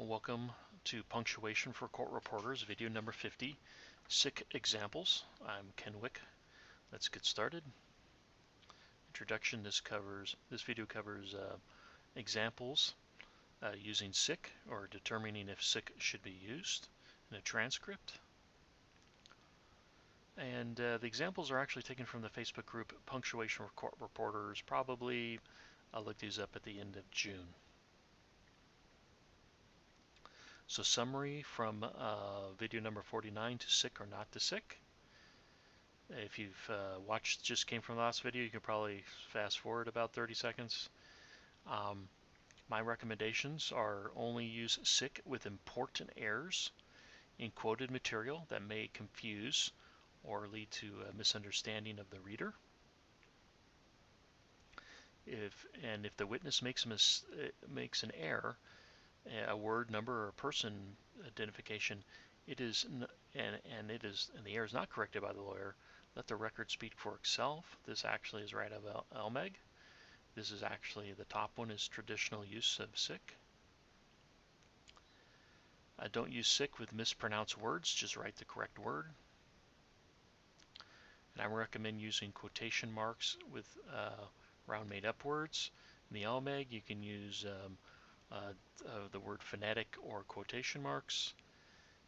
Welcome to Punctuation for Court Reporters, video number 50, Sick Examples. I'm Ken Wick. Let's get started. Introduction. This video covers examples using sick or determining if sick should be used in a transcript. And the examples are actually taken from the Facebook group Punctuation for Court Reporters. Probably I'll look these up at the end of June. So summary from video number 49, to sick or not to sick. If you've just came from the last video, you can probably fast forward about 30 seconds. My recommendations are only use sick with important errors in quoted material that may confuse or lead to a misunderstanding of the reader. If the witness makes an error, a word, number, or person identification, and the error is not corrected by the lawyer, let the record speak for itself. This actually is right out of LMEG. This is actually, the top one is traditional use of sick. Don't use sick with mispronounced words, just write the correct word. And I recommend using quotation marks with round made up words. In the LMEG, you can use the word phonetic or quotation marks.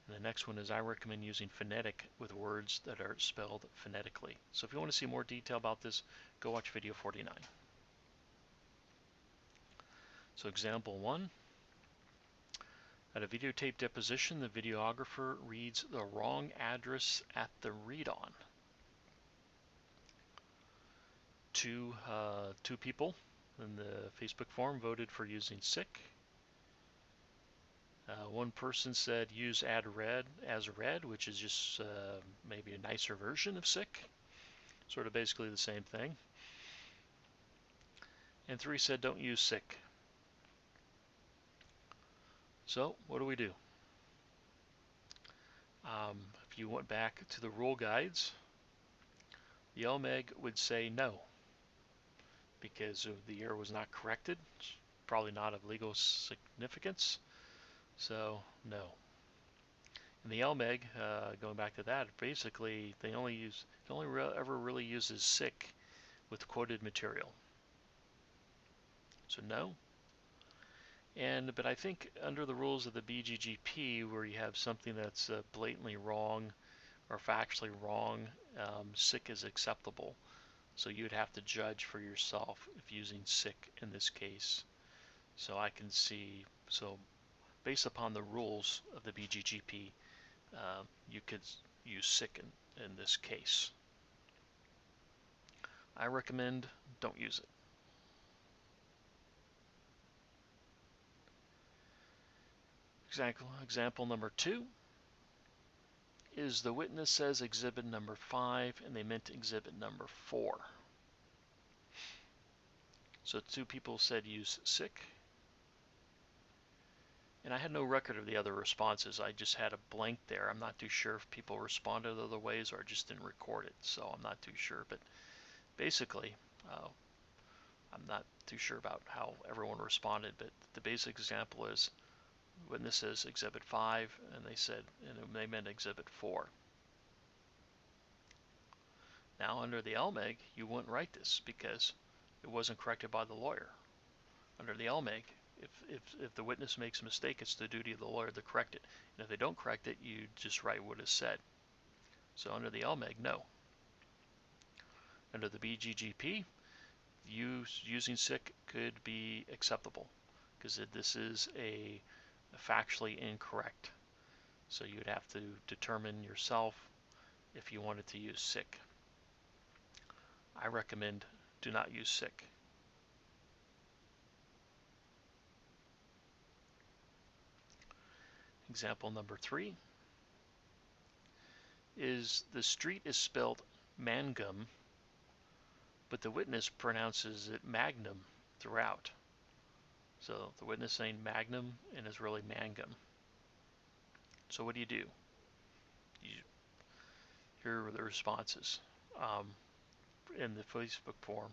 And the next one is I recommend using phonetic with words that are spelled phonetically. So if you want to see more detail about this, go watch video 49. So example 1. At a videotape deposition, the videographer reads the wrong address at the read-on. Two people in the Facebook forum voted for using sick. One person said use as read, which is just maybe a nicer version of sick, sort of basically the same thing. And 3 said don't use sick. So what do we do? If you went back to the rule guides, the LMEG would say no, because the error was not corrected, probably not of legal significance. So no. In the LMEG, going back to that, basically they only ever really uses sick with quoted material. So no. But I think under the rules of the BGGP, where you have something that's blatantly wrong or factually wrong, sick is acceptable. So you'd have to judge for yourself if using sick in this case. So I can see, based upon the rules of the BGGP, you could use sick in this case. I recommend don't use it. Example number 2 is the witness says exhibit number 5 and they meant exhibit number 4. So 2 people said use sick. And I had no record of the other responses. I just had a blank there. I'm not too sure if people responded other ways or I just didn't record it. So I'm not too sure. But basically, I'm not too sure about how everyone responded. But the basic example is witness says exhibit 5 and they meant exhibit 4. Now under the LMEG, you wouldn't write this because it wasn't corrected by the lawyer. Under the LMEG, if the witness makes a mistake, it's the duty of the lawyer to correct it. And if they don't correct it, you just write what is said. So under the LMEG, no. Under the BGGP, using sick could be acceptable because this is a factually incorrect. So you'd have to determine yourself if you wanted to use sick. I recommend do not use sick. Example number 3 is the street is spelled Mangum, but the witness pronounces it Magnum throughout. So the witness saying Magnum and is really Mangum. So what do? Here are the responses in the Facebook forum.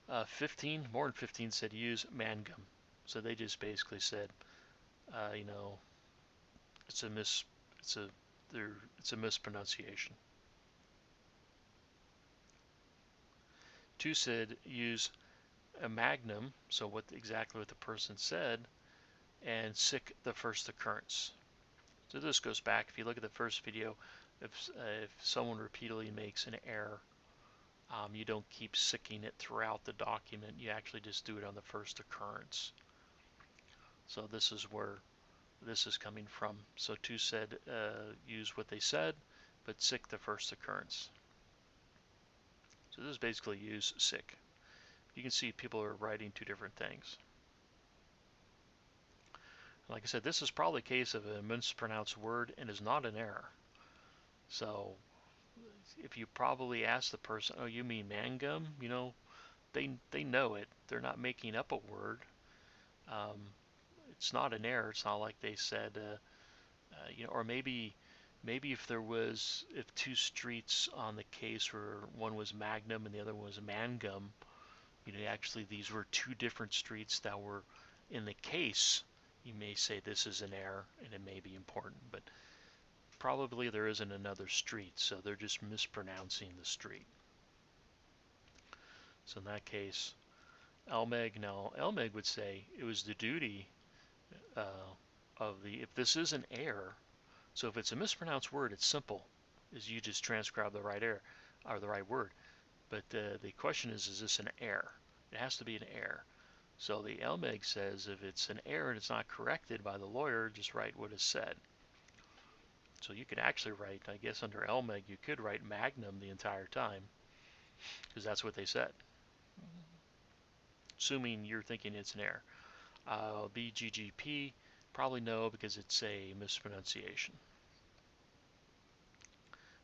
More than 15 said use Mangum. So they just basically said you know, it's a mis it's a there it's a mispronunciation. 2 said use a magnum, so exactly what the person said, and sic the first occurrence. So this goes back, if you look at the first video, if someone repeatedly makes an error, you don't keep sicking it throughout the document, you actually just do it on the first occurrence. So this is where this is coming from. So 2 said use what they said, but sic the first occurrence. So this is basically use sic. You can see people are writing 2 different things. Like I said, this is probably a case of a mispronounced word and is not an error. So if you probably ask the person, oh, you mean mangum? You know, they know it. They're not making up a word. It's not an error. It's not like they said, you know, or maybe if there was, if 2 streets on the case where one was Magnum and the other one was Mangum, you know, actually these were 2 different streets that were in the case, you may say this is an error and it may be important, but probably there isn't another street, so they're just mispronouncing the street. So in that case, LMEG, now LMEG would say it was the duty of the, if this is an error, so if it's a mispronounced word, it's simple, is you just transcribe the right error, or the right word. But the question is this an error? It has to be an error. So the LMEG says if it's an error and it's not corrected by the lawyer, just write what is said. So you could actually write, I guess under LMEG, you could write Magnum the entire time, because that's what they said. Assuming you're thinking it's an error. BGGP, probably no, because it's a mispronunciation.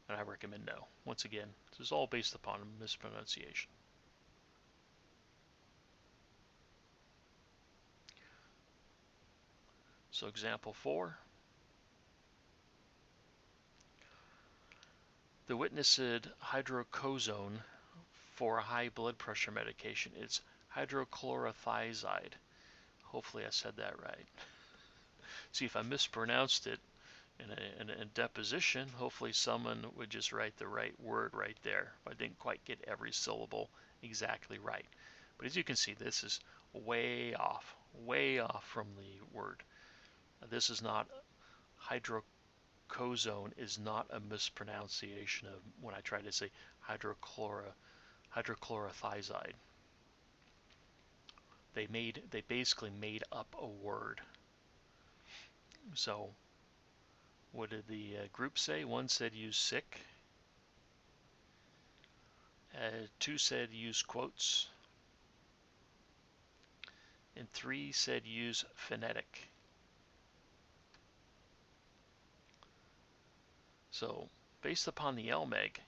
And I recommend no. Once again, this is all based upon mispronunciation. So example 4. The witness said hydrocodone for a high blood pressure medication. It's hydrochlorothiazide. Hopefully I said that right. See, if I mispronounced it in a deposition, hopefully someone would just write the right word right there. I didn't quite get every syllable exactly right. But as you can see, this is way off from the word. This is not, hydrocodone is not a mispronunciation of when I try to say hydrochlorothiazide. They basically made up a word. So what did the group say? 1 said use sic. 2 said use quotes. And 3 said use phonetic. So based upon the LMEG,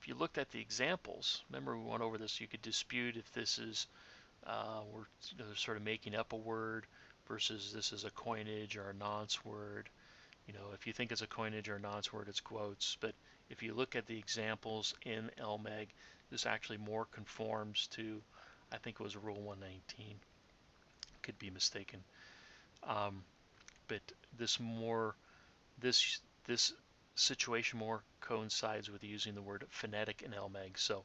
if you looked at the examples, remember we went over this, you could dispute if this is, we're sort of making up a word versus this is a coinage or a nonce word. You know, if you think it's a coinage or a nonce word, it's quotes. But if you look at the examples in LMEG, this actually more conforms to, I think it was Rule 119. Could be mistaken. But this situation more coincides with using the word phonetic in LMEG. So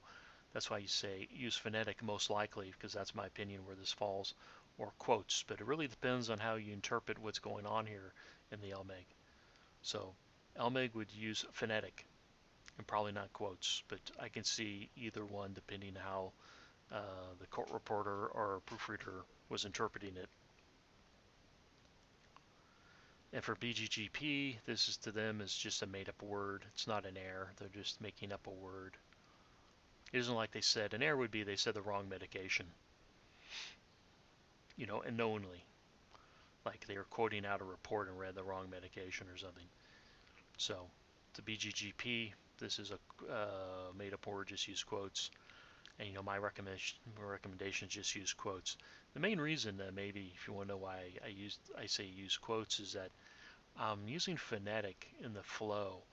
that's why you say use phonetic most likely, because that's my opinion where this falls, or quotes. But it really depends on how you interpret what's going on here in the LMEG. So LMEG would use phonetic and probably not quotes, but I can see either one depending how the court reporter or proofreader was interpreting it. And for BGGP, this is to them is just a made-up word. It's not an error. They're just making up a word. It isn't like they said. An error would be they said the wrong medication. You know, unknowingly. Like they were quoting out a report and read the wrong medication or something. So, the BGGP, this is a made-up word, just use quotes. And, you know, my recommendation is just use quotes. The main reason, maybe, if you want to know why I say use quotes, is that using phonetic in the flow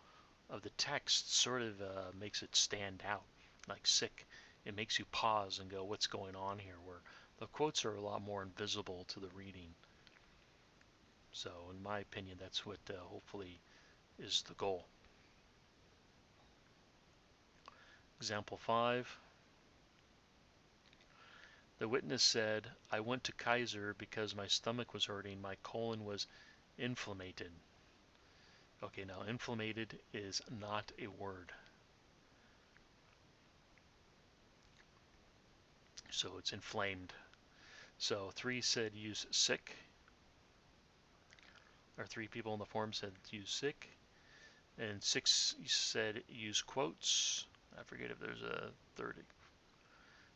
of the text sort of makes it stand out. Like sick, it makes you pause and go, what's going on here? Where the quotes are a lot more invisible to the reading. So in my opinion, that's what hopefully is the goal. Example 5. The witness said, I went to Kaiser because my stomach was hurting, my colon was inflammated. Okay, now inflammated is not a word. So it's inflamed. So 3 said use sick. Or 3 people in the forum said use sick. And 6 said use quotes. I forget if there's a third.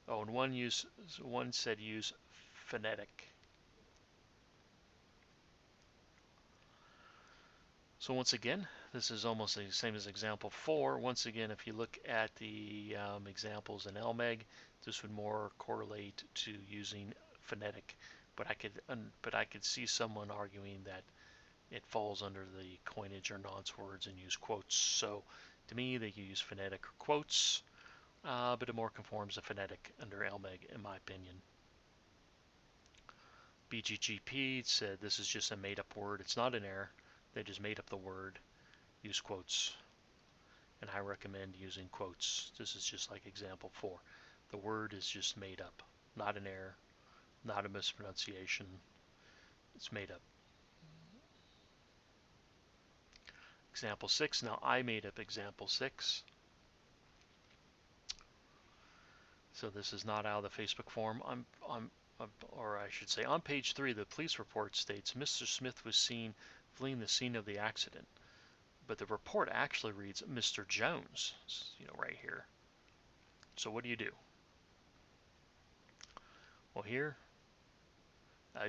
Oh, and one said use phonetic. So once again, this is almost the same as example 4. Once again, if you look at the examples in LMEG, this would more correlate to using phonetic. But I could see someone arguing that it falls under the coinage or nonce words and use quotes. So to me, they use phonetic or quotes, but it more conforms to phonetic under LMEG, in my opinion. BGGP said this is just a made-up word. It's not an error. They just made up the word. Use quotes. And I recommend using quotes. This is just like example 4. The word is just made up. Not an error. Not a mispronunciation. It's made up. Example 6. Now I made up example 6. So this is not out of the Facebook forum. Or I should say, on page 3, the police report states Mr. Smith was seen fleeing the scene of the accident. But the report actually reads Mr. Jones, right here. So what do you do? Well, here,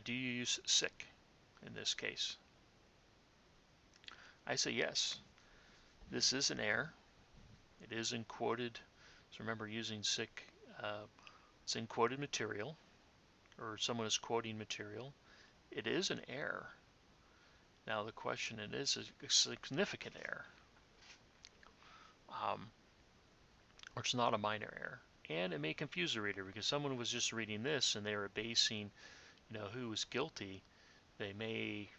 do you use sick in this case? I say yes. This is an error. It is in quoted. So remember, using sick, it's in quoted material, or someone is quoting material. It is an error. Now the question, it is a significant error. Or it's not a minor error. And it may confuse the reader because someone was just reading this and they were basing, who was guilty. They may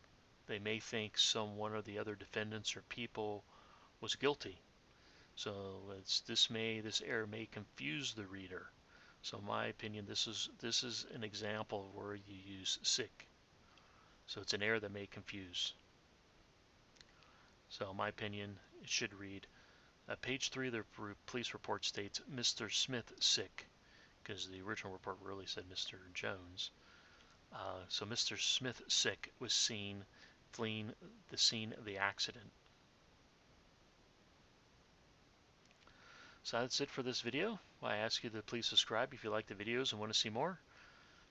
think one of the other defendants or people was guilty. So this error may confuse the reader. So in my opinion, this is an example of where you use sick. So it's an error that may confuse. So in my opinion, it should read, page 3 of the police report states Mr. Smith sick, because the original report really said Mr. Jones. So Mr. Smith sick was seen fleeing the scene of the accident. So that's it for this video. I ask you to please subscribe if you like the videos and want to see more.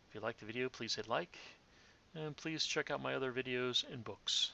If you like the video, please hit like, and please check out my other videos and books.